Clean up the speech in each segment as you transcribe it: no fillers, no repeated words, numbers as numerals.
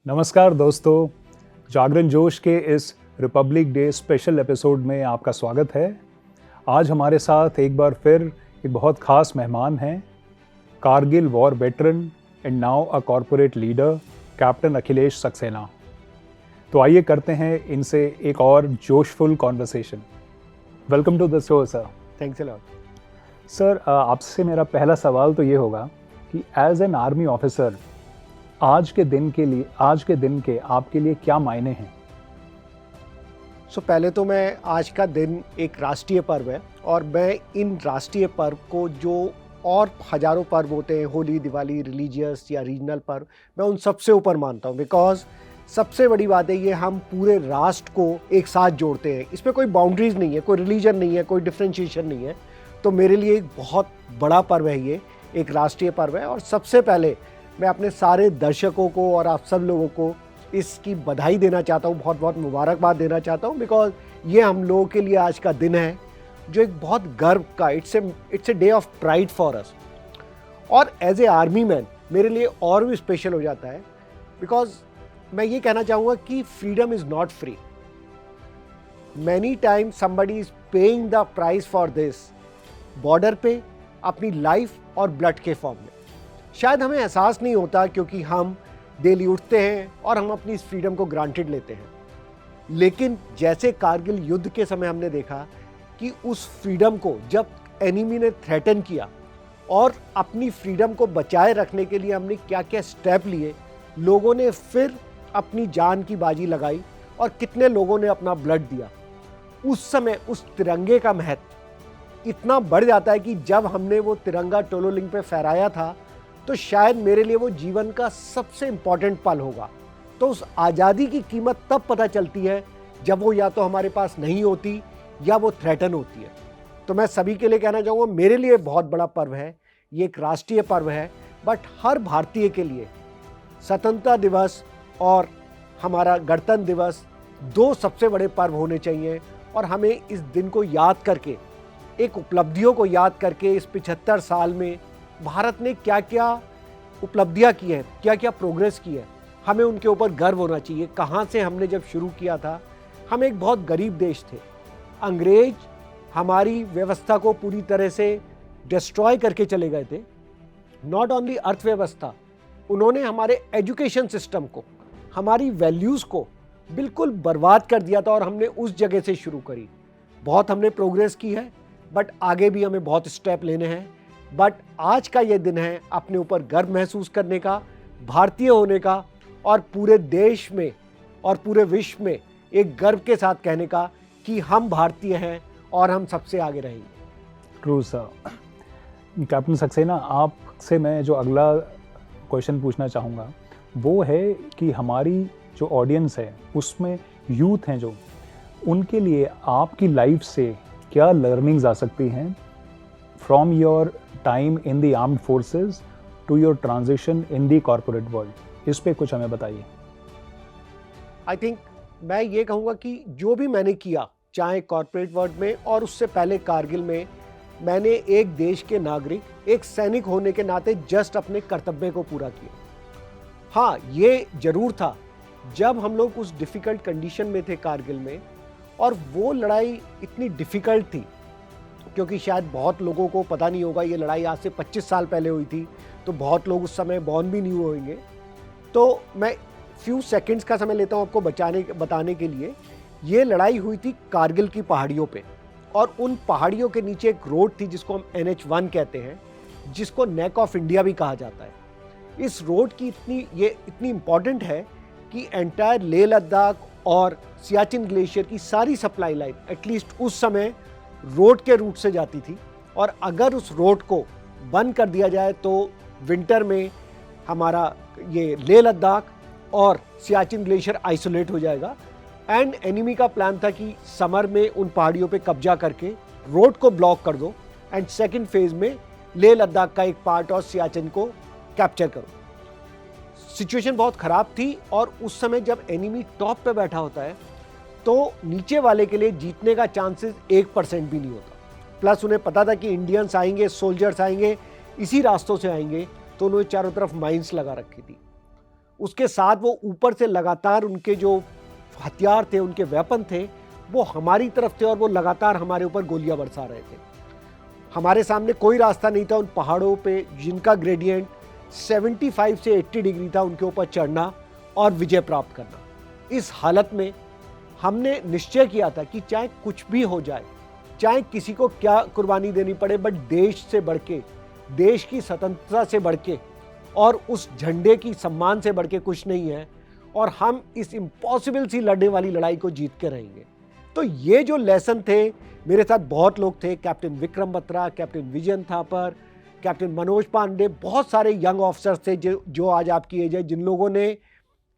नमस्कार दोस्तों, जागरण जोश के इस रिपब्लिक डे स्पेशल एपिसोड में आपका स्वागत है। आज हमारे साथ एक बार फिर एक बहुत खास मेहमान हैं, Kargil war veteran and now a corporate leader captain Akhilesh Saxena. तो आइए करते हैं इनसे एक और जोशफुल conversation. Welcome to the show sir. Thanks a lot. Sir, आपसे मेरा पहला सवाल तो ये होगा कि एज एन आर्मी ऑफिसर आज के दिन के आपके लिए क्या मायने हैं? पहले तो मैं आज का दिन एक राष्ट्रीय पर्व है और मैं इन राष्ट्रीय पर्व को जो और हजारों पर्व होते हैं, होली, दिवाली, रिलीजियस या रीजनल पर्व, मैं उन सबसे ऊपर मानता हूँ। बिकॉज सबसे बड़ी बात है ये हम पूरे राष्ट्र को एक साथ जोड़ते हैं। इसमें कोई बाउंड्रीज नहीं है, कोई रिलीजन नहीं है, कोई डिफ्रेंशिएशन नहीं है। तो मेरे लिए एक बहुत बड़ा पर्व है, ये एक राष्ट्रीय पर्व है। और सबसे पहले मैं अपने सारे दर्शकों को और आप सब लोगों को इसकी बधाई देना चाहता हूँ, बहुत बहुत मुबारकबाद देना चाहता हूँ। बिकॉज ये हम लोगों के लिए आज का दिन है जो एक बहुत गर्व का, it's a day of pride for us. और एज ए आर्मी मैन मेरे लिए और भी स्पेशल हो जाता है बिकॉज मैं ये कहना चाहूँगा कि freedom is not free. Many time somebody is paying the price for this, border पे, अपनी लाइफ और ब्लड के फॉर्म में। शायद हमें एहसास नहीं होता क्योंकि हम डेली उठते हैं और हम अपनी इस फ्रीडम को ग्रांटेड लेते हैं। लेकिन जैसे कारगिल युद्ध के समय हमने देखा कि उस फ्रीडम को जब एनिमी ने थ्रेटन किया और अपनी फ्रीडम को बचाए रखने के लिए हमने क्या क्या स्टेप लिए, लोगों ने फिर अपनी जान की बाजी लगाई और कितने लोगों ने अपना ब्लड दिया। उस समय उस तिरंगे का महत्व इतना बढ़ जाता है कि जब हमने वो तिरंगा टोलोलिंग पे फहराया था तो शायद मेरे लिए वो जीवन का सबसे इम्पॉर्टेंट पल होगा। तो उस आज़ादी की कीमत तब पता चलती है जब वो या तो हमारे पास नहीं होती या वो थ्रेटन होती है। तो मैं सभी के लिए कहना चाहूँगा, मेरे लिए बहुत बड़ा पर्व है, ये एक राष्ट्रीय पर्व है। बट हर भारतीय के लिए स्वतंत्रता दिवस और हमारा गणतंत्र दिवस दो सबसे बड़े पर्व होने चाहिए। और हमें इस दिन को याद करके, एक उपलब्धियों को याद करके, इस 75 साल में भारत ने क्या क्या उपलब्धियां की हैं, क्या क्या प्रोग्रेस की है, हमें उनके ऊपर गर्व होना चाहिए। कहाँ से हमने जब शुरू किया था, हम एक बहुत गरीब देश थे। अंग्रेज हमारी व्यवस्था को पूरी तरह से डिस्ट्रॉय करके चले गए थे। नॉट ओनली अर्थव्यवस्था, उन्होंने हमारे एजुकेशन सिस्टम को, हमारी वैल्यूज़ को बिल्कुल बर्बाद कर दिया था और हमने उस जगह से शुरू करी। बहुत हमने प्रोग्रेस की है बट आगे भी हमें बहुत स्टेप लेने हैं। बट आज का ये दिन है अपने ऊपर गर्व महसूस करने का, भारतीय होने का, और पूरे देश में और पूरे विश्व में एक गर्व के साथ कहने का कि हम भारतीय हैं और हम सबसे आगे रहेंगे। True sir. कैप्टन सक्सेना, आपसे मैं जो अगला क्वेश्चन पूछना चाहूँगा वो है कि हमारी जो ऑडियंस है उसमें यूथ हैं जो, उनके लिए आपकी लाइफ से क्या लर्निंग्स आ सकती हैं from your time in the armed forces to your transition in the corporate world. इस पे कुछ हमें बताइए। आई थिंक मैं ये कहूँगा कि जो भी मैंने किया, चाहे कॉर्पोरेट वर्ल्ड में और उससे पहले कारगिल में, मैंने एक देश के नागरिक, एक सैनिक होने के नाते जस्ट अपने कर्तव्य को पूरा किया। हाँ, ये जरूर था जब हम लोग उस डिफ़िकल्ट कंडीशन में थे कारगिल में, और वो लड़ाई इतनी डिफ़िकल्ट थी क्योंकि शायद बहुत लोगों को पता नहीं होगा, ये लड़ाई आज से 25 साल पहले हुई थी, तो बहुत लोग उस समय बॉर्न भी नहीं हुए होंगे। तो मैं फ्यू सेकंड्स का समय लेता हूँ आपको बताने के लिए। ये लड़ाई हुई थी कारगिल की पहाड़ियों पे, और उन पहाड़ियों के नीचे एक रोड थी जिसको हम NH1 कहते हैं, जिसको नेक ऑफ इंडिया भी कहा जाता है। इस रोड की इतनी इम्पॉर्टेंट है कि एंटायर लेह लद्दाख और सियाचिन ग्लेशियर की सारी सप्लाई लाइन एटलीस्ट उस समय रोड के रूट से जाती थी। और अगर उस रोड को बंद कर दिया जाए तो विंटर में हमारा ये लेह लद्दाख और सियाचिन ग्लेशियर आइसोलेट हो जाएगा। एंड एनिमी का प्लान था कि समर में उन पहाड़ियों पे कब्जा करके रोड को ब्लॉक कर दो एंड सेकंड फेज में लेह लद्दाख का एक पार्ट और सियाचिन को कैप्चर करो। सिचुएशन बहुत ख़राब थी और उस समय जब एनिमी टॉप पे बैठा होता है तो नीचे वाले के लिए जीतने का चांसेस 1% भी नहीं होता। प्लस उन्हें पता था कि इंडियंस आएंगे, सोल्जर्स आएंगे, इसी रास्तों से आएंगे, तो उन्होंने चारों तरफ माइंस लगा रखी थी। उसके साथ वो ऊपर से लगातार उनके जो हथियार थे, उनके वेपन थे, वो हमारी तरफ थे और वो लगातार हमारे ऊपर गोलियां बरसा रहे थे। हमारे सामने कोई रास्ता नहीं था उन पहाड़ों पे जिनका ग्रेडियंट 75 से 80 डिग्री था, उनके ऊपर चढ़ना और विजय प्राप्त करना। इस हालत में हमने निश्चय किया था कि चाहे कुछ भी हो जाए, चाहे किसी को क्या कुर्बानी देनी पड़े, बट देश से बढ़ के, देश की स्वतंत्रता से बढ़ के और उस झंडे की सम्मान से बढ़ के कुछ नहीं है, और हम इस इम्पॉसिबल सी लड़ने वाली लड़ाई को जीत के रहेंगे। तो ये जो लेसन थे, मेरे साथ बहुत लोग थे, captain Vikram Batra, captain Vijayan Thapar, captain Manoj Pandey, बहुत सारे यंग ऑफिसर्स थे जो आज आपकी एज है, जिन लोगों ने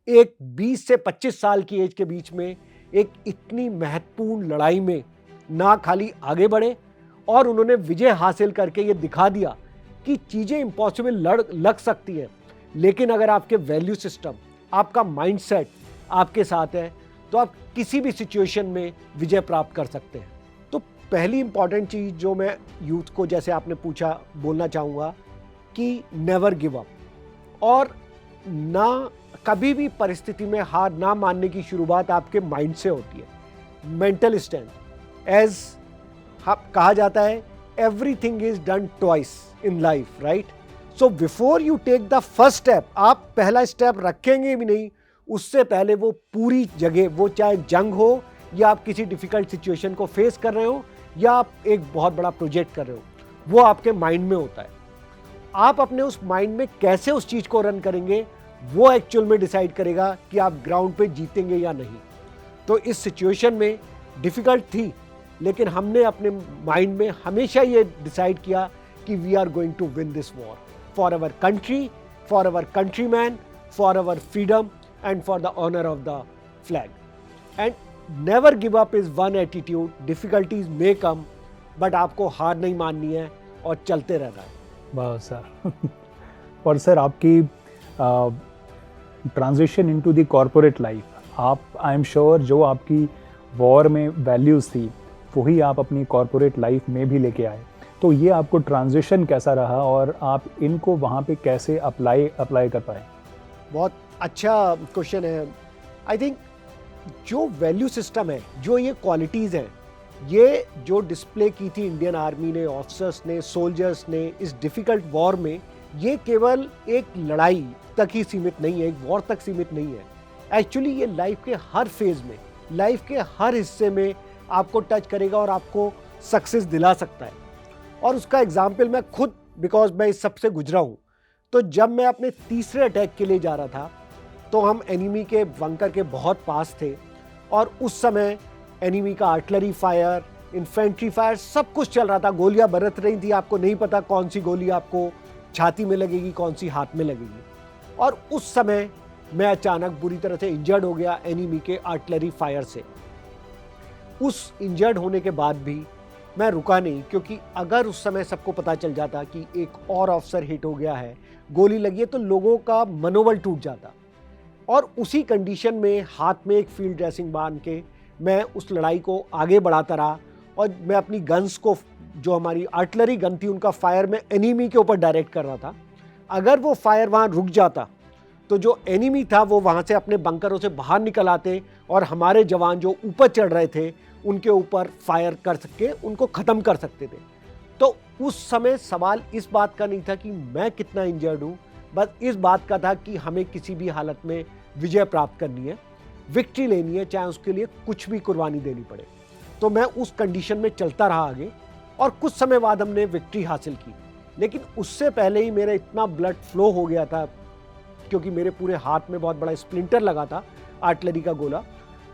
एक 20 से 25 साल की एज के बीच में एक इतनी महत्वपूर्ण लड़ाई में ना खाली आगे बढ़े और उन्होंने विजय हासिल करके ये दिखा दिया कि चीज़ें इम्पॉसिबल लग सकती हैं, लेकिन अगर आपके वैल्यू सिस्टम, आपका माइंडसेट आपके साथ है तो आप किसी भी सिचुएशन में विजय प्राप्त कर सकते हैं। तो पहली इंपॉर्टेंट चीज़ जो मैं यूथ को, जैसे आपने पूछा, बोलना चाहूँगा कि नेवर गिव अप, और ना कभी भी परिस्थिति में हार ना मानने की शुरुआत आपके माइंड से होती है। मेंटल स्ट्रेंथ, एज कहा जाता है, everything is done twice in life, right? So before you take the first step, आप पहला स्टेप रखेंगे भी नहीं, उससे पहले वो पूरी जगह, वो चाहे जंग हो या आप किसी डिफिकल्ट सिचुएशन को फेस कर रहे हो या आप एक बहुत बड़ा प्रोजेक्ट कर रहे हो, वो आपके माइंड में होता है। आप अपने उस माइंड में कैसे उस चीज़ को रन करेंगे, वो एक्चुअल में डिसाइड करेगा कि आप ग्राउंड पे जीतेंगे या नहीं। तो इस सिचुएशन में डिफ़िकल्ट थी, लेकिन हमने अपने माइंड में हमेशा ये डिसाइड किया कि we are going to win this war for our country, for our countryman, for our freedom and for the honour of the flag. And never give up is one attitude. Difficulties may come, but आपको हार नहीं माननी है और चलते रहना है। वाह सर। और सर, आपकी transition into the corporate life, आप, आई एम श्योर, जो आपकी वॉर में वैल्यूज़ थी वही आप अपनी कॉरपोरेट लाइफ में भी लेके आए। तो ये आपको ट्रांजिशन कैसा रहा और आप इनको वहाँ पे कैसे अप्लाई कर पाए? बहुत अच्छा क्वेश्चन है। आई थिंक जो वैल्यू सिस्टम है, जो ये क्वालिटीज़ हैं, ये जो डिस्प्ले की थी इंडियन आर्मी ने, ऑफिसर्स ने, सोल्जर्स ने इस डिफ़िकल्ट वॉर में, ये केवल एक लड़ाई तक ही सीमित नहीं है, एक वॉर तक सीमित नहीं है। एक्चुअली ये लाइफ के हर फेज़ में, लाइफ के हर हिस्से में आपको टच करेगा और आपको सक्सेस दिला सकता है। और उसका एग्जाम्पल मैं खुद, बिकॉज मैं इस सबसे गुजरा हूँ। तो जब मैं अपने तीसरे अटैक के लिए जा रहा था, तो हम एनिमी के बंकर के बहुत पास थे और उस समय एनिमी का आर्टिलरी फायर, इन्फेंट्री फायर, सब कुछ चल रहा था। गोलियां बरत रही थी, आपको नहीं पता कौन सी गोली आपको छाती में लगेगी, कौन सी हाथ में लगेगी। और उस समय मैं अचानक बुरी तरह से इंजर्ड हो गया एनिमी के आर्टिलरी फायर से। उस इंजर्ड होने के बाद भी मैं रुका नहीं, क्योंकि अगर उस समय सबको पता चल जाता कि एक और ऑफिसर हिट हो गया है, गोली लगी है, तो लोगों का मनोबल टूट जाता। और उसी कंडीशन में हाथ में एक फील्ड ड्रेसिंग बांध के मैं उस लड़ाई को आगे बढ़ाता रहा और मैं अपनी गन्स को, जो हमारी आर्टिलरी गन थी, उनका फायर मैं एनिमी के ऊपर डायरेक्ट कर रहा था। अगर वो फायर वहाँ रुक जाता तो जो एनिमी था वो वहाँ से अपने बंकरों से बाहर निकल आते और हमारे जवान जो ऊपर चढ़ रहे थे उनके ऊपर फायर कर सके, उनको ख़त्म कर सकते थे। तो उस समय सवाल इस बात का नहीं था कि मैं कितना इंजर्ड हूँ, बस इस बात का था कि हमें किसी भी हालत में विजय प्राप्त करनी है, विक्ट्री लेनी है, चाहे उसके लिए कुछ भी कुर्बानी देनी पड़े। तो मैं उस कंडीशन में चलता रहा आगे और कुछ समय बाद हमने विक्ट्री हासिल की। लेकिन उससे पहले ही मेरा इतना ब्लड फ्लो हो गया था, क्योंकि मेरे पूरे हाथ में बहुत बड़ा स्प्लिंटर लगा था आर्टिलरी का गोला,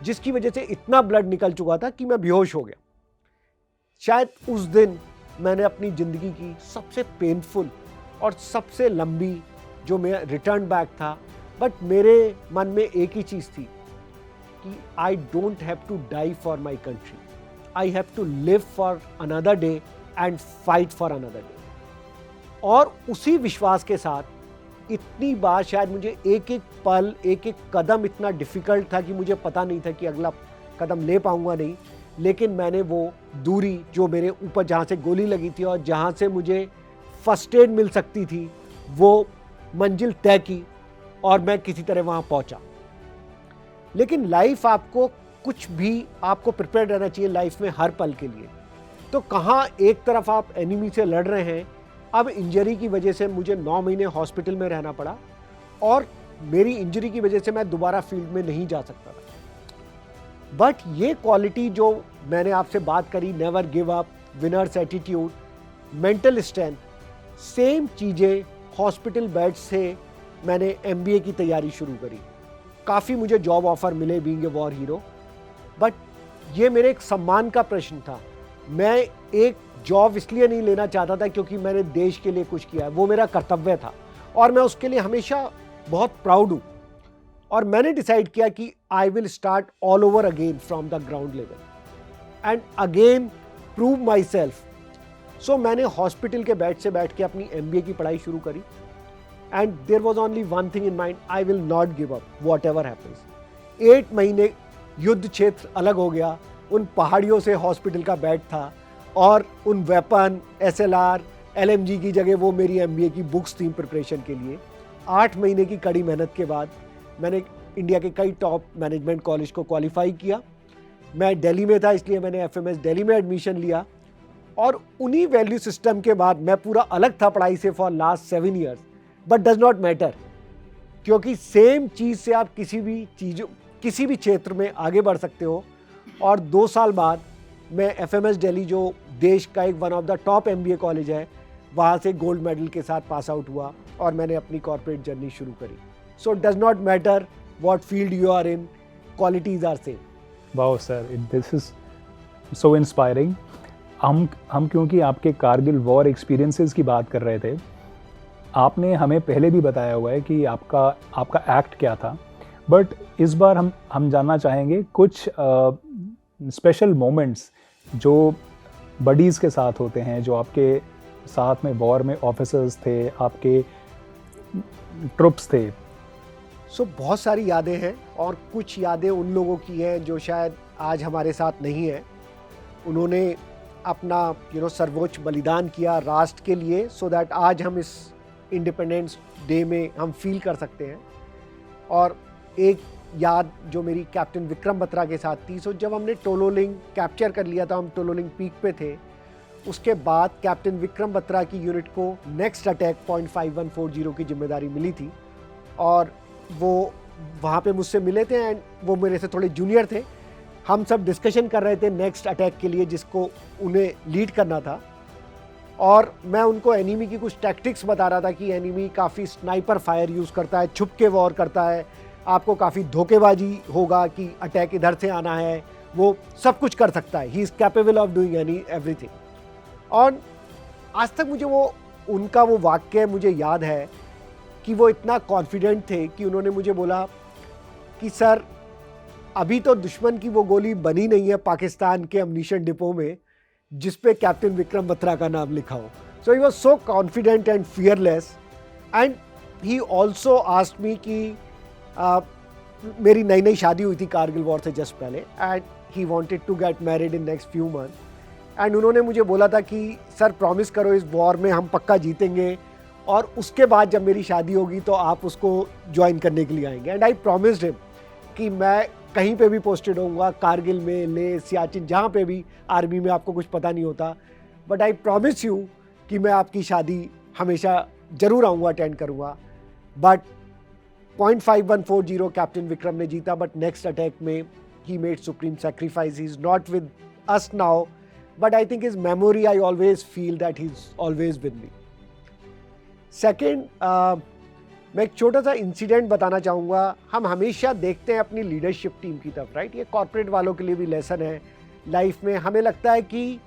जिसकी वजह से इतना ब्लड निकल चुका था कि मैं बेहोश हो गया। शायद उस दिन मैंने अपनी ज़िंदगी की सबसे पेनफुल और सबसे लंबी जो मेरा रिटर्न बैक था, बट मेरे मन में एक ही चीज़ थी कि I don't have to die for my country, I have to live for another day and fight for another day. और उसी विश्वास के साथ इतनी बार शायद मुझे एक एक पल, एक एक कदम इतना डिफ़िकल्ट था कि मुझे पता नहीं था कि अगला कदम ले पाऊंगा नहीं, लेकिन मैंने वो दूरी जो मेरे ऊपर जहाँ से गोली लगी थी और जहाँ से मुझे फर्स्ट एड मिल सकती थी, वो मंजिल तय की और मैं किसी तरह वहाँ पहुँचा। लेकिन लाइफ आपको कुछ भी आपको प्रिपेयर रहना चाहिए लाइफ में हर पल के लिए। तो कहाँ एक तरफ आप एनिमी से लड़ रहे हैं, अब इंजरी की वजह से मुझे 9 महीने हॉस्पिटल में रहना पड़ा और मेरी इंजरी की वजह से मैं दोबारा फील्ड में नहीं जा सकता था। बट ये क्वालिटी जो मैंने आपसे बात करी, never give up, winners attitude, mental strength, same चीज़ें हॉस्पिटल बेड से मैंने MBA की तैयारी शुरू करी। काफ़ी मुझे जॉब ऑफर मिले being a war hero, but ये मेरे एक सम्मान का प्रश्न था। मैं एक जॉब इसलिए नहीं लेना चाहता था क्योंकि मैंने देश के लिए कुछ किया है, वो मेरा कर्तव्य था और मैं उसके लिए हमेशा बहुत प्राउड हूँ। और मैंने डिसाइड किया कि I will start all over again from the ground level and again prove myself. So मैंने हॉस्पिटल के बेड से बैठ के अपनी MBA की पढ़ाई शुरू करी and there was only one thing in mind, I will not give up whatever happens. 8 महीने युद्ध क्षेत्र अलग हो गया, उन पहाड़ियों से हॉस्पिटल का बेड था और उन वेपन SLR LMG की जगह वो मेरी MBA की बुक्स थी प्रिपरेशन के लिए। 8 महीने की कड़ी मेहनत के बाद मैंने इंडिया के कई टॉप मैनेजमेंट कॉलेज को क्वालिफाई किया। मैं दिल्ली में था इसलिए मैंने FMS दिल्ली में एडमिशन लिया और उन्हीं वैल्यू सिस्टम के बाद मैं पूरा अलग था पढ़ाई से for last 7 years, but does not matter क्योंकि सेम चीज़ से आप किसी भी क्षेत्र में आगे बढ़ सकते हो। और 2 साल बाद मैं FMS दिल्ली जो देश का एक one of the top MBA college है, वहाँ से गोल्ड मेडल के साथ पास आउट हुआ और मैंने अपनी कॉर्पोरेट जर्नी शुरू करी। So does not matter what field you are in, qualities are same. Wow sir, this is so inspiring. हम क्योंकि आपके कारगिल वॉर एक्सपीरियंसेस की बात कर रहे थे, आपने हमें पहले भी बताया हुआ है कि आपका एक्ट क्या था, बट इस बार हम जानना चाहेंगे कुछ स्पेशल मोमेंट्स जो बडीज़ के साथ होते हैं, जो आपके साथ में वॉर में ऑफिसर्स थे, आपके ट्रुप्स थे। सो बहुत सारी यादें हैं और कुछ यादें उन लोगों की हैं जो शायद आज हमारे साथ नहीं हैं। उन्होंने अपना सर्वोच्च बलिदान किया राष्ट्र के लिए सो दैट आज हम इस इंडिपेंडेंस डे में हम फील कर सकते हैं। और एक याद जो मेरी कैप्टन विक्रम बत्रा के साथ थी, सो जब हमने टोलोलिंग कैप्चर कर लिया था, हम टोलोलिंग पीक पे थे, उसके बाद कैप्टन विक्रम बत्रा की यूनिट को नेक्स्ट अटैक पॉइंट 5140 की जिम्मेदारी मिली थी और वो वहाँ पे मुझसे मिले थे एंड वो मेरे से थोड़े जूनियर थे। हम सब डिस्कशन कर रहे थे नेक्स्ट अटैक के लिए जिसको उन्हें लीड करना था और मैं उनको एनिमी की कुछ टैक्टिक्स बता रहा था कि एनिमी काफ़ी स्नाइपर फायर यूज़ करता है, छुप के वॉर करता है, आपको काफ़ी धोखेबाजी होगा कि अटैक इधर से आना है, वो सब कुछ कर सकता है, he is capable of doing everything. और आज तक मुझे उनका वो वाक्य मुझे याद है कि वो इतना कॉन्फिडेंट थे कि उन्होंने मुझे बोला कि सर अभी तो दुश्मन की वो गोली बनी नहीं है पाकिस्तान के अम्यूनिशन डिपो में जिस पे कैप्टन विक्रम बत्रा का नाम लिखा हो। So he was so confident and fearless and he also asked me कि मेरी नई शादी हुई थी कारगिल वॉर से जस्ट पहले and he wanted to get married in next few month and उन्होंने मुझे बोला था कि सर प्रॉमिस करो इस वॉर में हम पक्का जीतेंगे और उसके बाद जब मेरी शादी होगी तो आप उसको ज्वाइन करने के लिए आएंगे। एंड आई प्रॉमिस्ड हिम कि मैं कहीं पे भी पोस्टेड होऊंगा, कारगिल में, ले, सियाचिन, जहाँ पे भी, आर्मी में आपको कुछ पता नहीं होता, बट आई प्रॉमिस यू कि मैं आपकी शादी हमेशा ज़रूर आऊँगा, अटेंड करूँगा। बट 0.5140 कैप्टन विक्रम ने जीता, बट नेक्स्ट अटैक में he made supreme sacrifice. He is not with us now, but I think his memory I always feel that he is always with me. Second, मैं एक छोटा सा incident बताना चाहूँगा। हम हमेशा देखते हैं अपनी लीडरशिप टीम की तरफ, राइट? ये कॉर्पोरेट वालों के लिए भी लेसन है लाइफ में। हमें लगता है कि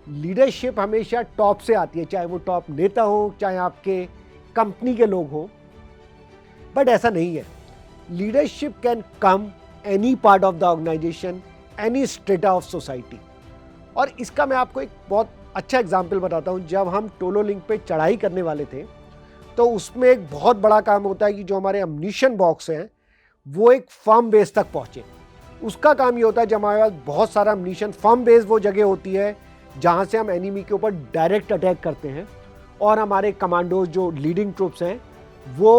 लीडरशिप हमेशा टॉप से आती है, चाहे वो टॉप नेता हो, चाहे आपके कंपनी के लोग हों, बट ऐसा नहीं है। Leadership can come any part of the organisation, any strata of society. और इसका मैं आपको एक बहुत अच्छा एग्जाम्पल बताता हूँ। जब हम टोलोलिंग पे चढ़ाई करने वाले थे तो उसमें एक बहुत बड़ा काम होता है कि जो हमारे अम्यूनिशन बॉक्स हैं वो एक फर्म बेस तक पहुँचे। उसका काम ये होता है जब हमारे पास बहुत सारा अम्यूनिशन, फर्म बेस वो जगह होती है जहाँ से हम एनिमी के ऊपर डायरेक्ट अटैक करते हैं और हमारे कमांडोज जो लीडिंग ट्रूप्स हैं वो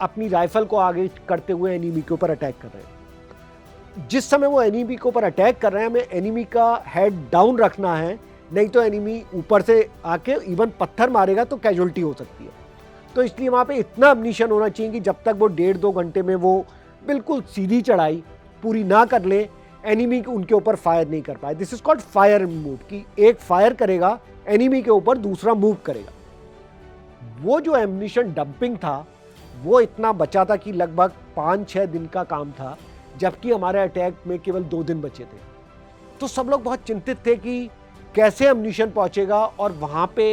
अपनी राइफल को आगे करते हुए एनिमी के ऊपर अटैक कर रहे हैं। जिस समय वो एनिमी के ऊपर अटैक कर रहे हैं, हमें एनिमी का हेड डाउन रखना है, नहीं तो एनिमी ऊपर से आके इवन पत्थर मारेगा तो कैजुअलिटी हो सकती है। तो इसलिए वहाँ पे इतना अम्नीशन होना चाहिए कि जब तक वो 1.5-2 घंटे में वो बिल्कुल सीधी चढ़ाई पूरी ना कर ले, एनिमी उनके ऊपर फायर नहीं कर पाए। This is called fire move, कि एक फायर करेगा एनिमी के ऊपर, दूसरा मूव करेगा। वो जो एम्यूनिशन डंपिंग था वो इतना बचा था कि लगभग 5-6 दिन का काम था, जबकि हमारे अटैक में केवल 2 दिन बचे थे। तो सब लोग बहुत चिंतित थे कि कैसे एम्यूनिशन पहुंचेगा, और वहां पे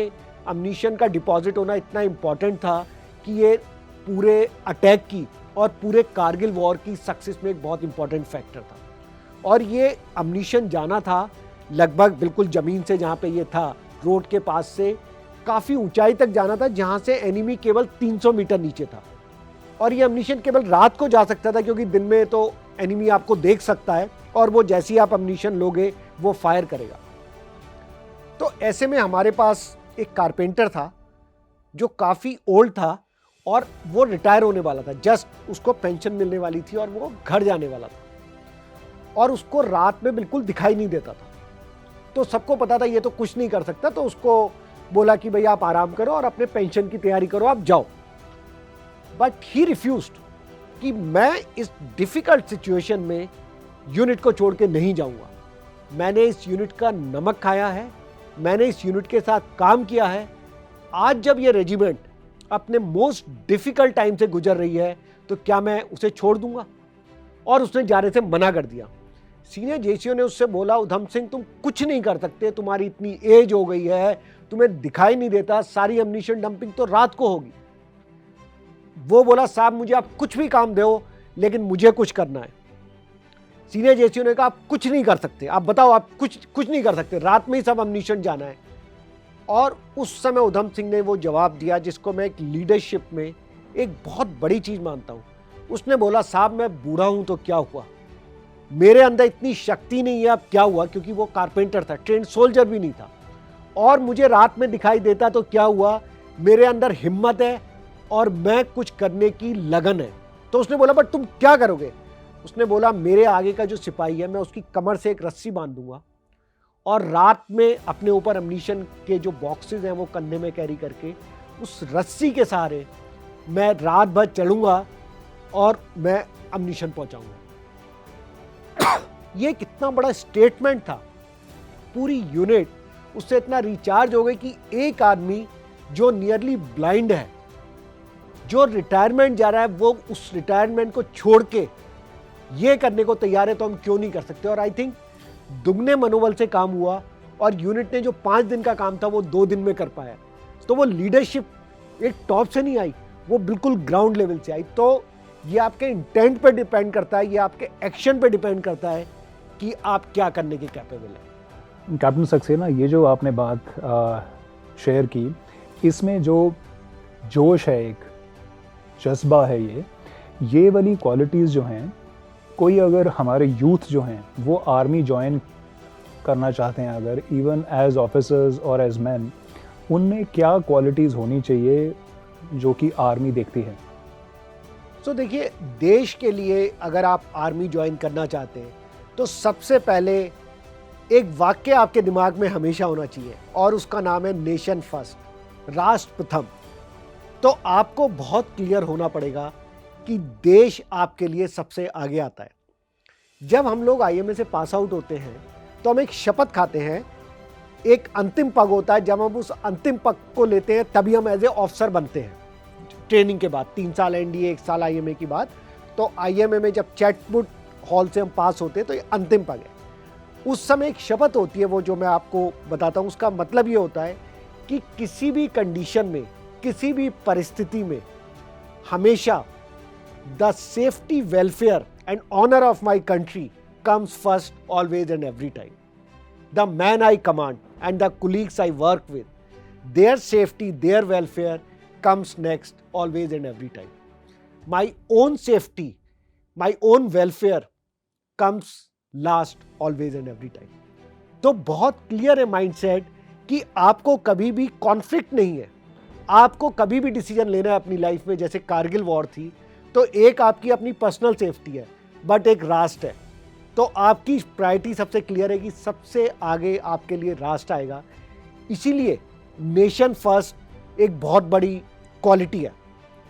एम्यूनिशन का डिपॉजिट होना इतना इंपॉर्टेंट था कि ये पूरे अटैक की और पूरे कारगिल वॉर की सक्सेस में एक बहुत इंपॉर्टेंट फैक्टर था। और ये एम्यूनिशन जाना था लगभग बिल्कुल ज़मीन से, जहाँ पे ये था रोड के पास से काफ़ी ऊंचाई तक जाना था, जहाँ से एनिमी केवल 300 मीटर नीचे था। और ये एम्यूनिशन केवल रात को जा सकता था, क्योंकि दिन में तो एनिमी आपको देख सकता है और वो जैसे ही आप एम्यूनिशन लोगे वो फायर करेगा। तो ऐसे में हमारे पास एक कारपेंटर था जो काफ़ी ओल्ड था और वो रिटायर होने वाला था, जस्ट उसको पेंशन मिलने वाली थी और वो घर जाने वाला था, और उसको रात में बिल्कुल दिखाई नहीं देता था। तो सबको पता था ये तो कुछ नहीं कर सकता, तो उसको बोला कि भाई आप आराम करो और अपने पेंशन की तैयारी करो, आप जाओ। बट ही रिफ्यूज्ड कि मैं इस डिफिकल्ट सिचुएशन में यूनिट को छोड़ के नहीं जाऊंगा। मैंने इस यूनिट का नमक खाया है, मैंने इस यूनिट के साथ काम किया है। आज जब ये रेजिमेंट अपने मोस्ट डिफिकल्ट टाइम से गुजर रही है तो क्या मैं उसे छोड़ दूंगा? और उसने जाने से मना कर दिया। सीनियर जेसीओ ने उससे बोला, उधम सिंह तुम कुछ नहीं कर सकते, तुम्हारी इतनी एज हो गई है, तुम्हें दिखाई नहीं देता, सारी एम्यूनिशन डंपिंग तो रात को होगी। वो बोला, साहब मुझे आप कुछ भी काम दो, लेकिन मुझे कुछ करना है। सीनियर जेसीओ ने कहा, आप कुछ नहीं कर सकते, आप बताओ, आप कुछ नहीं कर सकते, रात में ही सब एम्यूनिशन जाना है। और उस समय उधम सिंह ने वो जवाब दिया जिसको मैं एक लीडरशिप में एक बहुत बड़ी चीज मानता हूं। उसने बोला, साहब मैं बूढ़ा हूं तो क्या हुआ, मेरे अंदर इतनी शक्ति नहीं है, अब क्या हुआ, क्योंकि वो कारपेंटर था, ट्रेन सोल्जर भी नहीं था, और मुझे रात में दिखाई देता तो क्या हुआ, मेरे अंदर हिम्मत है और मैं कुछ करने की लगन है। तो उसने बोला, बट तुम क्या करोगे? उसने बोला, मेरे आगे का जो सिपाही है मैं उसकी कमर से एक रस्सी बांध दूंगा और रात में अपने ऊपर एम्यूनिशन के जो बॉक्सेस हैं वो कंधे में कैरी करके उस रस्सी के सहारे मैं रात भर चलूंगा और मैं एम्यूनिशन पहुंचाऊंगा। ये कितना बड़ा स्टेटमेंट था। पूरी यूनिट उससे इतना रिचार्ज हो गई कि एक आदमी जो नियरली ब्लाइंड है, जो रिटायरमेंट जा रहा है, वो उस रिटायरमेंट को छोड़ के ये करने को तैयार है, तो हम क्यों नहीं कर सकते? और आई थिंक दुगने मनोबल से काम हुआ और यूनिट ने जो 5 दिन का काम था वो 2 दिन में कर पाया। तो वो लीडरशिप एक टॉप से नहीं आई, वो बिल्कुल ग्राउंड लेवल से आई। तो ये आपके इंटेंट पे डिपेंड करता है, ये आपके एक्शन पे डिपेंड करता है कि आप क्या करने के कैपेबल है। कैप्टन सक्सेना, ये जो आपने बात शेयर की, इसमें जो जोश है, एक जज्बा है, ये वाली क्वालिटीज़ जो हैं, कोई अगर हमारे यूथ जो हैं वो आर्मी ज्वाइन करना चाहते हैं, अगर इवन एज ऑफिसर्स और एज मैन, उनमें क्या क्वालिटीज़ होनी चाहिए जो कि आर्मी देखती है? तो देखिए, देश के लिए अगर आप आर्मी ज्वाइन करना चाहते हैं तो सबसे पहले एक वाक्य आपके दिमाग में हमेशा होना चाहिए और उसका नाम है नेशन फर्स्ट, राष्ट्र प्रथम। तो आपको बहुत क्लियर होना पड़ेगा कि देश आपके लिए सबसे आगे आता है। जब हम लोग आईएमए से पास आउट होते हैं तो हम एक शपथ खाते हैं, एक अंतिम पग होता है, जब हम उस अंतिम पग को लेते हैं तभी हम एज ए ऑफिसर बनते हैं। ट्रेनिंग के बाद 3 साल एनडीए, 1 साल आईएमए के बाद, तो आईएमए में जब चैटवुड हॉल से हम पास होते हैं तो ये अंतिम पग है। उस समय एक शपथ होती है, वो जो मैं आपको बताता हूँ। उसका मतलब ये होता है कि किसी भी कंडीशन में, किसी भी परिस्थिति में हमेशा the safety, welfare and honour of my country comes first, always and every time. The man I command and the colleagues I work with, their safety, their welfare comes next, always and every time. My own safety, my own welfare comes last, always and every time. तो बहुत clear है mindset कि आपको कभी भी conflict नहीं है, आपको कभी भी डिसीजन लेना है अपनी लाइफ में, जैसे कारगिल वॉर थी, तो एक आपकी अपनी पर्सनल सेफ्टी है, बट एक राष्ट्र है, तो आपकी प्रायोरिटी सबसे क्लियर है कि सबसे आगे आपके लिए राष्ट्र आएगा। इसीलिए नेशन फर्स्ट एक बहुत बड़ी क्वालिटी है।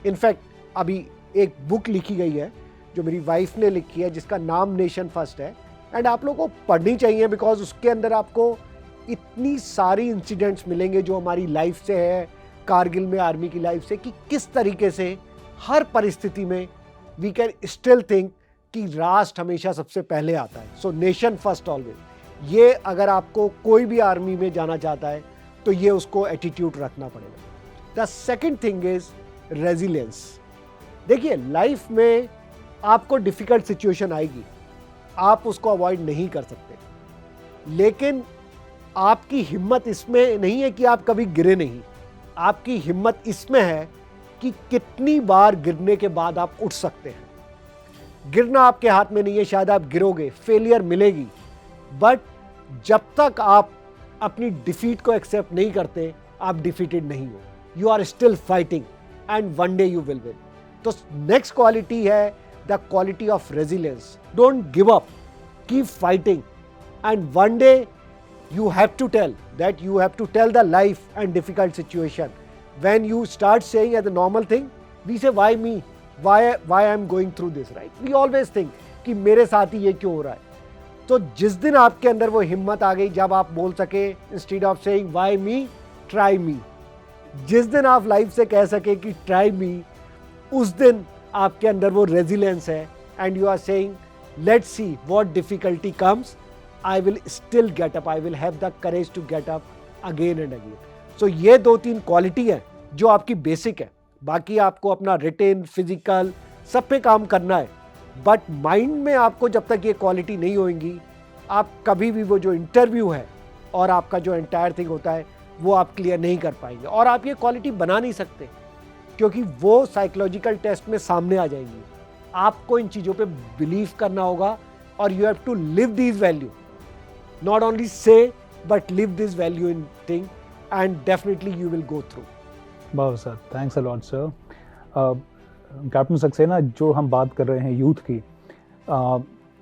इनफैक्ट अभी एक बुक लिखी गई है जो मेरी वाइफ ने लिखी है, जिसका नाम नेशन फर्स्ट है, एंड आप लोगों को पढ़नी चाहिए, बिकॉज उसके अंदर आपको इतनी सारी इंसिडेंट्स मिलेंगे जो हमारी लाइफ से है, कारगिल में आर्मी की लाइफ से, कि किस तरीके से हर परिस्थिति में वी कैन स्टिल थिंक कि राष्ट्र हमेशा सबसे पहले आता है। सो नेशन फर्स्ट ऑलवेज। ये अगर आपको कोई भी आर्मी में जाना चाहता है तो ये उसको एटीट्यूड रखना पड़ेगा। The second thing is resilience. देखिए, लाइफ में आपको डिफिकल्ट सिचुएशन आएगी, आप उसको अवॉइड नहीं कर सकते, लेकिन आपकी हिम्मत इसमें नहीं है कि आप कभी गिरे नहीं। आपकी हिम्मत इसमें है कि कितनी बार गिरने के बाद आप उठ सकते हैं। गिरना आपके हाथ में नहीं है, शायद आप गिरोगे, फेलियर मिलेगी, बट जब तक आप अपनी डिफीट को एक्सेप्ट नहीं करते, आप डिफीटेड नहीं हो। You are still fighting and one day you will win. तो नेक्स्ट क्वालिटी है the quality of resilience. Don't give up, keep fighting, and one day you have to tell the life and difficult situation. When you start saying as a normal thing, we say why me, why I'm going through this, right? We always think कि मेरे साथ ही ये क्यों हो रहा है। तो जिस दिन आपके अंदर वो हिम्मत आ गई, जब आप बोल सके instead of saying why me, try me, जिस दिन आप लाइफ से कह सके कि ट्राई मी, उस दिन आपके अंदर वो रेजिलियंस है, and you are saying let's see what difficulty comes, I will still get up, I will have the courage to get up again and again. So ये 2-3 क्वालिटी है जो आपकी बेसिक है। बाकी आपको अपना रिटेन, फिजिकल सब पे काम करना है, बट माइंड में आपको जब तक ये क्वालिटी नहीं होंगी, आप कभी भी वो जो इंटरव्यू है और आपका जो एंटायर थिंग होता है वो आप क्लियर नहीं कर पाएंगे, और आप ये क्वालिटी बना नहीं सकते, क्योंकि वो साइकोलॉजिकल टेस्ट में सामने आ जाएंगी। आपको इन चीज़ों पे बिलीव करना होगा, और you have to live these value, not only say but live this value in thing, and definitely you will go through. वाह sir, thanks a lot sir. Captain Saxena, जो हम बात कर रहे हैं यूथ की,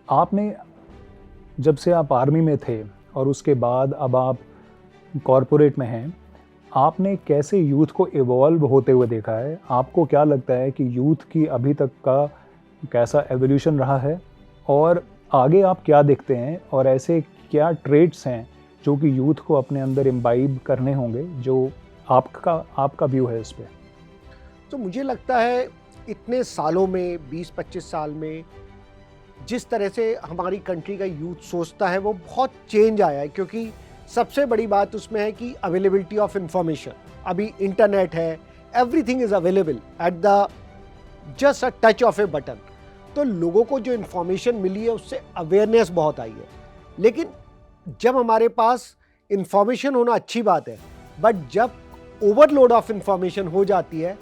आपने जब से आप आर्मी में थे और उसके बाद अब आप कॉरपोरेट में हैं, आपने कैसे यूथ को इवॉल्व होते हुए देखा है? आपको क्या लगता है कि यूथ की अभी तक का कैसा एवोल्यूशन रहा है, और आगे आप क्या देखते हैं, और ऐसे क्या ट्रेड्स हैं जो कि यूथ को अपने अंदर इम्बाइब करने होंगे, जो आपका व्यू है इस पे? तो मुझे लगता है इतने सालों में, 20-25 साल में, जिस तरह से हमारी कंट्री का यूथ सोचता है वो बहुत चेंज आया है, क्योंकि सबसे बड़ी बात उसमें है कि अवेलेबिलिटी ऑफ इंफॉर्मेशन। अभी इंटरनेट है, everything is available at the just a touch of A button. तो लोगों को जो इन्फॉर्मेशन मिली है उससे अवेयरनेस बहुत आई है, लेकिन जब हमारे पास इंफॉर्मेशन होना अच्छी बात है, बट जब ओवरलोड ऑफ इंफॉर्मेशन हो जाती है,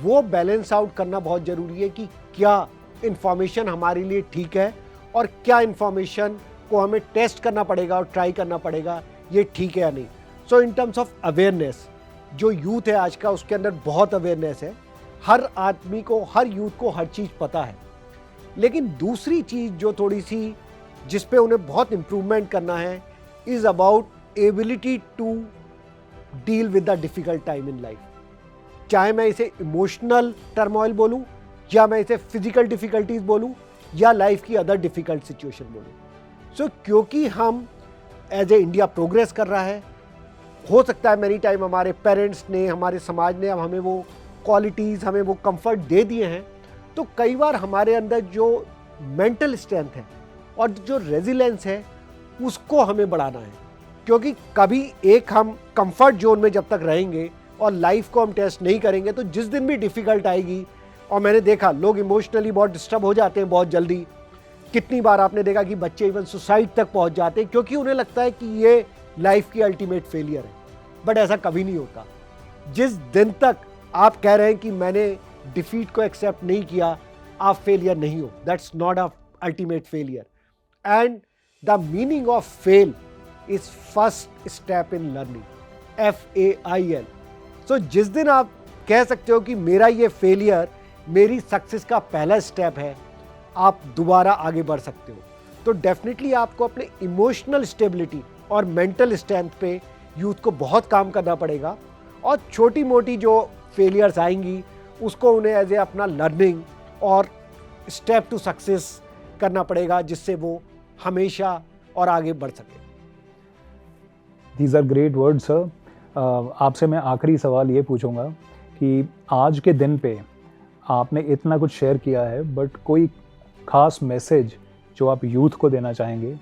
वो बैलेंस आउट करना बहुत ज़रूरी है कि क्या इंफॉर्मेशन हमारे लिए ठीक है, और क्या इंफॉर्मेशन को हमें टेस्ट करना पड़ेगा और ट्राई करना पड़ेगा ये ठीक है या नहीं। सो इन टर्म्स ऑफ अवेयरनेस, जो यूथ है आज का, उसके अंदर बहुत अवेयरनेस है। हर आदमी को, हर यूथ को हर चीज़ पता है। लेकिन दूसरी चीज़ जो थोड़ी सी जिस पे उन्हें बहुत इम्प्रूवमेंट करना है, is about ability to deal with the difficult time in life. चाहे मैं इसे इमोशनल टर्मोइल बोलूँ, या मैं इसे फिजिकल डिफ़िकल्टीज बोलूँ, या लाइफ की अदर डिफ़िकल्ट सिचुएशन बोलूँ। सो क्योंकि हम एज ए इंडिया प्रोग्रेस कर रहा है, हो सकता है मैनी टाइम हमारे पेरेंट्स ने, हमारे समाज ने अब हमें वो क्वालिटीज़, हमें वो कंफर्ट दे दिए हैं, तो कई बार हमारे अंदर जो मेंटल स्ट्रेंथ है और जो रेजिलेंस है उसको हमें बढ़ाना है। क्योंकि कभी एक हम कंफर्ट जोन में जब तक रहेंगे और लाइफ को हम टेस्ट नहीं करेंगे, तो जिस दिन भी डिफ़िकल्ट आएगी, और मैंने देखा लोग इमोशनली बहुत डिस्टर्ब हो जाते हैं बहुत जल्दी। कितनी बार आपने देखा कि बच्चे इवन सुसाइड तक पहुंच जाते हैं, क्योंकि उन्हें लगता है कि ये लाइफ की अल्टीमेट फेलियर है। बट ऐसा कभी नहीं होता। जिस दिन तक आप कह रहे हैं कि मैंने डिफीट को एक्सेप्ट नहीं किया, आप फेलियर नहीं हो। That's not a ultimate failure. And the meaning of fail is first step in learning, FAIL। सो जिस दिन आप कह सकते हो कि मेरा ये फेलियर मेरी सक्सेस का पहला स्टेप है, आप दोबारा आगे बढ़ सकते हो। तो डेफिनेटली आपको अपने इमोशनल स्टेबिलिटी और मेंटल स्ट्रेंथ पे यूथ को बहुत काम करना पड़ेगा, और छोटी मोटी जो फेलियर्स आएंगी उसको उन्हें एज ए अपना लर्निंग और स्टेप टू सक्सेस करना पड़ेगा, जिससे वो हमेशा और आगे बढ़ सके। These are great word sir. आपसे मैं आखिरी सवाल ये पूछूंगा कि आज के दिन पे आपने इतना कुछ शेयर किया है, बट कोई खास मैसेज जो आप यूथ को देना चाहेंगे?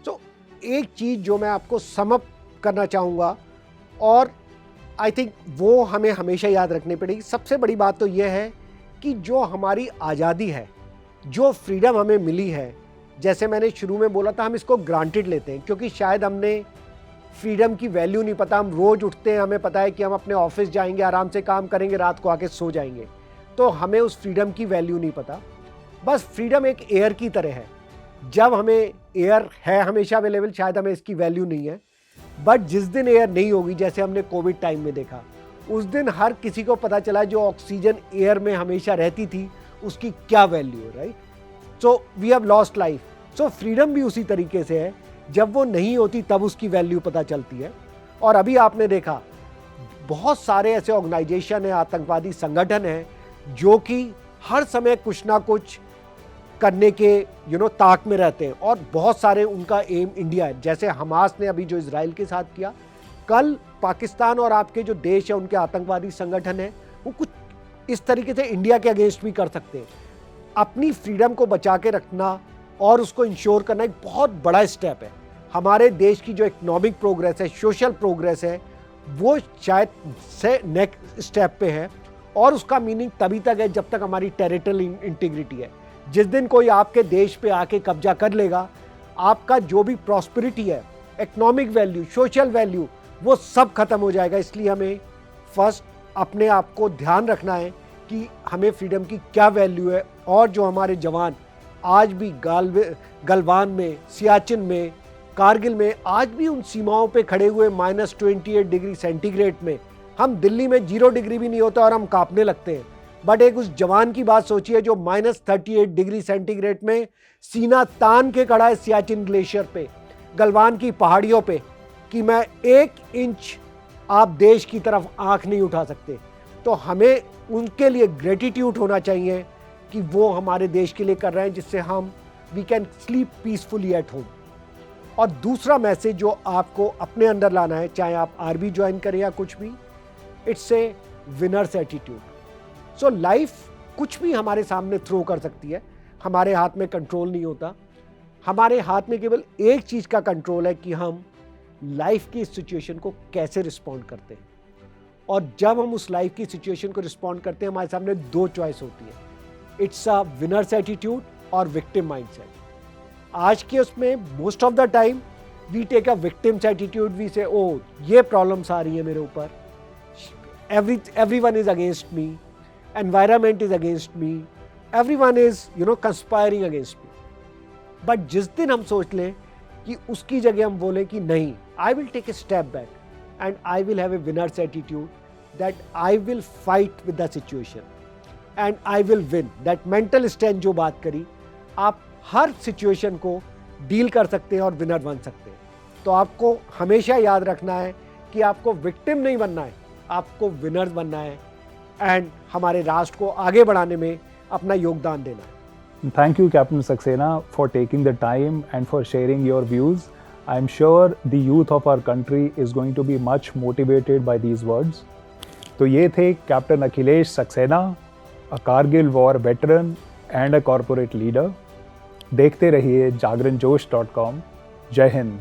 तो एक चीज़ जो मैं आपको सम अप करना चाहूँगा, और आई थिंक वो हमें हमेशा याद रखनी पड़ेगी, सबसे बड़ी बात तो ये है कि जो हमारी आज़ादी है, जो फ्रीडम हमें मिली है, जैसे मैंने शुरू में बोला था, हम इसको ग्रांटेड लेते हैं क्योंकि शायद हमने फ्रीडम की वैल्यू नहीं पता। हम रोज़ उठते हैं, हमें पता है कि हम अपने ऑफिस जाएंगे, आराम से काम करेंगे, रात को आके सो जाएंगे, तो हमें उस फ्रीडम की वैल्यू नहीं पता। बस फ्रीडम एक एयर की तरह है, जब हमें एयर है हमेशा अवेलेबल, शायद हमें इसकी वैल्यू नहीं है, बट जिस दिन एयर नहीं होगी, जैसे हमने कोविड टाइम में देखा, उस दिन हर किसी को पता चला जो ऑक्सीजन एयर में हमेशा रहती थी उसकी क्या वैल्यू है, right? So we have lost life. So freedom भी उसी तरीके से है, जब वो नहीं होती तब उसकी वैल्यू पता चलती है। और अभी आपने देखा बहुत सारे ऐसे ऑर्गेनाइजेशन हैं, आतंकवादी संगठन हैं, जो कि हर समय कुछ ना कुछ करने के ताक में रहते हैं, और बहुत सारे उनका एम इंडिया है। जैसे हमास ने अभी जो इजराइल के साथ किया, कल पाकिस्तान और आपके जो देश है उनके आतंकवादी संगठन है, वो कुछ इस तरीके से इंडिया के अगेंस्ट भी कर सकते हैं। अपनी फ्रीडम को बचा के रखना और उसको इंश्योर करना एक बहुत बड़ा स्टेप है। हमारे देश की जो इकोनॉमिक प्रोग्रेस है, सोशल प्रोग्रेस है, वो शायद से नेक्स्ट स्टेप पे है, और उसका मीनिंग तभी तक है जब तक हमारी टेरिटोरियल इंटीग्रिटी है। जिस दिन कोई आपके देश पे आके कब्जा कर लेगा, आपका जो भी प्रॉस्पेरिटी है, इकोनॉमिक वैल्यू, सोशल वैल्यू, वो सब खत्म हो जाएगा। इसलिए हमें फर्स्ट अपने आप को ध्यान रखना है कि हमें फ्रीडम की क्या वैल्यू है, और जो हमारे जवान आज भी गलवान में, सियाचिन में, कारगिल में आज भी उन सीमाओं पे खड़े हुए -28 डिग्री सेंटीग्रेड में, हम दिल्ली में 0 डिग्री भी नहीं होता और हम कांपने लगते हैं, बट एक उस जवान की बात सोचिए जो -38 डिग्री सेंटीग्रेड में सीना तान के खड़ा है सियाचिन ग्लेशियर पे, गलवान की पहाड़ियों पे, कि मैं 1 इंच आप देश की तरफ आंख नहीं उठा सकते। तो हमें उनके लिए ग्रेटिट्यूड होना चाहिए कि वो हमारे देश के लिए कर रहे हैं, जिससे हम we can sleep peacefully at home. और दूसरा मैसेज जो आपको अपने अंदर लाना है, चाहे आप आर्मी ज्वाइन करें या कुछ भी, it's a winner's attitude. So life कुछ भी हमारे सामने थ्रो कर सकती है, हमारे हाथ में कंट्रोल नहीं होता। हमारे हाथ में केवल एक चीज़ का कंट्रोल है कि हम लाइफ की सिचुएशन को कैसे रिस्पॉन्ड करते हैं, और जब हम उस लाइफ की सिचुएशन को रिस्पॉन्ड करते हैं, हमारे सामने 2 चॉइस होती है, इट्स अ विनर्स एटीट्यूड और विक्टिम माइंडसेट। आज के उसमें most of the time we take a victim's attitude, we say oh ये प्रॉब्लम्स आ रही है मेरे ऊपर, everyone is against me, environment is against me, everyone is conspiring against me। But जिस दिन हम सोच लें कि उसकी जगह हम बोलें कि नहीं, I will take a step back and I will have a winner's attitude, that I will fight with the situation and I will win. That mental strength जो बात करी, आप हर सिचुएशन को डील कर सकते हैं और विनर बन सकते हैं। तो आपको हमेशा याद रखना है कि आपको विक्टिम नहीं बनना है, आपको विनर बनना है, एंड हमारे राष्ट्र को आगे बढ़ाने में अपना योगदान देना है। Thank you, Captain Saxena, for taking the time and for sharing your views. I'm sure the youth of our country is going to be much motivated by these words. तो ये थे captain Akhilesh Saxena, a Kargil war veteran and a corporate leader. देखते रहिए JagranJosh.com। जय हिंद।